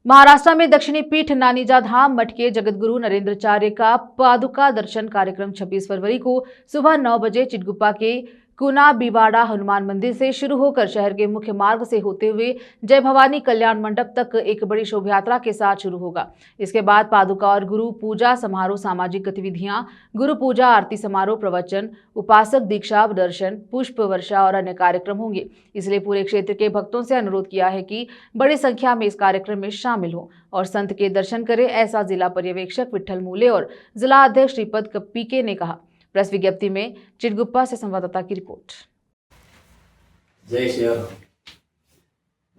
महाराष्ट्र में दक्षिणी पीठ नानीजा धाम मठ के जगतगुरु नरेंद्राचार्य का पादुका दर्शन कार्यक्रम 26 फरवरी को सुबह 9 बजे चिटगुप्पा के कुना बिवाड़ा हनुमान मंदिर से शुरू होकर शहर के मुख्य मार्ग से होते हुए जय भवानी कल्याण मंडप तक एक बड़ी शोभा यात्रा के साथ शुरू होगा। इसके बाद पादुका और गुरु पूजा समारोह, सामाजिक गतिविधियां, गुरु पूजा, आरती समारोह, प्रवचन, उपासक दीक्षा, दर्शन, पुष्प वर्षा और अन्य कार्यक्रम होंगे। इसलिए पूरे क्षेत्र के भक्तों से अनुरोध किया है कि बड़ी संख्या में इस कार्यक्रम में शामिल हो और संत के दर्शन करें, ऐसा जिला पर्यवेक्षक विठल मूले और जिला अध्यक्ष श्रीपद पीके ने कहा। प्रेस विज्ञप्ति में चिटगुप्पा से संवाददाता की रिपोर्ट। जय श्रीराम।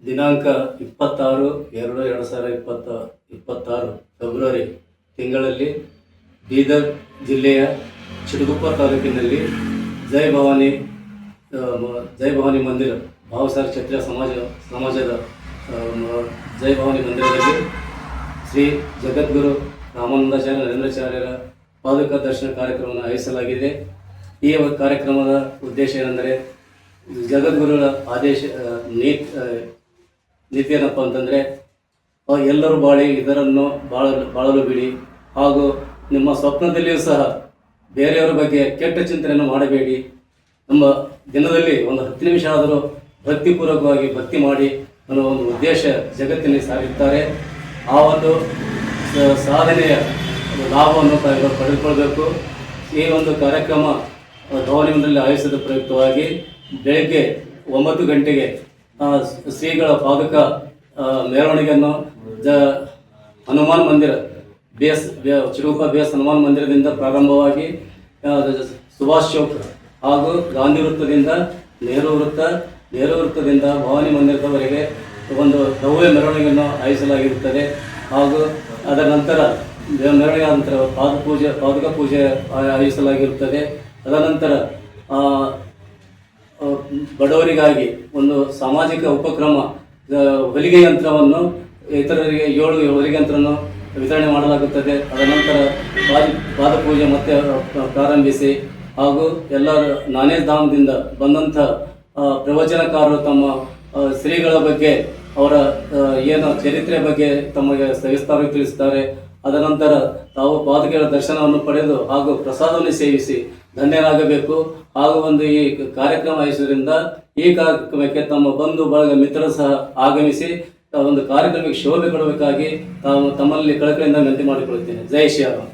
दिनांक 26/2/2026 ಫೆಬ್ರವರಿ ತಿಂಗಳಲ್ಲಿ ಬೀದರ್ ಜಿಲ್ಲೆಯ ಚಿಟಗುಪ್ಪ ತಾಲೂಕಿನಲ್ಲಿ ಜೈ ಭವಾನಿ ಮಂದಿರ ಭಾವಸಾರ ಕ್ಷತ್ರಿಯ ಸಮಾಜದ ಜೈ ಭವಾನಿ ಮಂದಿರದಲ್ಲಿ ಶ್ರೀ ಜಗದ್ಗುರು ರಾಮಾನಂದಾಚಾರ್ಯ ನರೇಂದ್ರಾಚಾರ್ಯರ ಪಾದುಕ ದರ್ಶನ ಕಾರ್ಯಕ್ರಮವನ್ನು ಆಯೋಜಿಸಲಾಗಿದೆ। ಈ ಕಾರ್ಯಕ್ರಮದ ಉದ್ದೇಶ ಏನೆಂದರೆ ಜಗದ್ಗುರುಗಳ ಆದೇಶ ನೀತಿ ಏನಪ್ಪ ಅಂತಂದರೆ ಎಲ್ಲರೂ ಬಾಳಿ ಇದರನ್ನು ಬಾಳಲು ಬಿಡಿ ಹಾಗೂ ನಿಮ್ಮ ಸ್ವಪ್ನದಲ್ಲಿಯೂ ಸಹ ಬೇರೆಯವರ ಬಗ್ಗೆ ಕೆಟ್ಟ ಚಿಂತನೆಯನ್ನು ಮಾಡಬೇಡಿ। ನಮ್ಮ ದಿನದಲ್ಲಿ ಒಂದು 10 ನಿಮಿಷ ಆದರೂ ಭಕ್ತಿಪೂರ್ವಕವಾಗಿ ಭಕ್ತಿ ಮಾಡಿ ಅನ್ನೋ ಒಂದು ಉದ್ದೇಶ ಜಗತ್ತಿನಲ್ಲಿ ಸಾರಿರ್ತಾರೆ। ಆ ಒಂದು ಸಾಧನೆಯ ಲಾಭವನ್ನು ಪಡೆದುಕೊಳ್ಳಬೇಕು। ಈ ಒಂದು ಕಾರ್ಯಕ್ರಮ ಭವಾನಿ ಮಂದಿರದಲ್ಲಿ ಆಯೋಜಿಸಿದ ಪ್ರಯುಕ್ತವಾಗಿ ಬೆಳಗ್ಗೆ 9 ಗಂಟೆಗೆ ಶ್ರೀಗಳ ಪಾದುಕ ಮೆರವಣಿಗೆಯನ್ನು ಹನುಮಾನ್ ಮಂದಿರ ಚಿಟಗುಪ್ಪ ಬೇಸ್ ಹನುಮಾನ್ ಮಂದಿರದಿಂದ ಪ್ರಾರಂಭವಾಗಿ ಸುಭಾಷ್ ಚೌಕ್ ಹಾಗೂ ಗಾಂಧಿ ವೃತ್ತದಿಂದ ನೆಹರು ವೃತ್ತದಿಂದ ಭವಾನಿ ಮಂದಿರದವರೆಗೆ ಒಂದು ಭವ್ಯ ಮೆರವಣಿಗೆಯನ್ನು ಆಯೋಜಿಸಲಾಗಿರುತ್ತದೆ ಹಾಗೂ ಅದರ ನಂತರ ಮೆರವಣಿಗೆ ನಂತರ ಪಾದುಕ ಪೂಜೆ ಆಯೋಜಿಸಲಾಗಿರುತ್ತದೆ। ಅದನಂತರ ಬಡವರಿಗಾಗಿ ಒಂದು ಸಾಮಾಜಿಕ ಉಪಕ್ರಮ ಹೊಲಿಗೆ ಯಂತ್ರವನ್ನು ಇತರರಿಗೆ 7 ಹೊಲಿಗೆ ಯಂತ್ರವನ್ನು ವಿತರಣೆ ಮಾಡಲಾಗುತ್ತದೆ। ಅದನಂತರ ಪಾದಪೂಜೆ ಮತ್ತೆ ಪ್ರಾರಂಭಿಸಿ ಹಾಗೂ ಎಲ್ಲ ನಾನೇಜ್ ಧಾಮದಿಂದ ಬಂದಂಥ ಪ್ರವಚನಕಾರರು ತಮ್ಮ ಶ್ರೀಗಳ ಬಗ್ಗೆ ಅವರ ಏನು ಚರಿತ್ರೆ ಬಗ್ಗೆ ತಮಗೆ ಸವಿಸ್ತಾರವಾಗಿ ತಿಳಿಸುತ್ತಾರೆ। ಅದನಂತರ ತಾವು ಪಾದುಕೆಗಳ ದರ್ಶನವನ್ನು ಪಡೆದು ಹಾಗೂ ಪ್ರಸಾದವನ್ನು ಸೇವಿಸಿ ಧನ್ಯರಾಗಬೇಕು ಹಾಗೂ ಒಂದು ಈ ಕಾರ್ಯಕ್ರಮ ಆಯೋಜಿಸುವುದರಿಂದ ಈ ಕಾರ್ಯಕ್ರಮಕ್ಕೆ ತಮ್ಮ ಬಂಧು ಬಳಗ ಮಿತ್ರರು ಸಹ ಆಗಮಿಸಿ ಒಂದು ಕಾರ್ಯಕ್ರಮಕ್ಕೆ ಶೋಭೆ ಕೊಡಬೇಕಾಗಿ ತಮ್ಮಲ್ಲಿ ಕಳಕಳಿಯಿಂದ ವಿನಂತಿ ಮಾಡಿಕೊಳ್ಳುತ್ತೇನೆ। ಜೈ ಶ್ರೀರಾಮ್।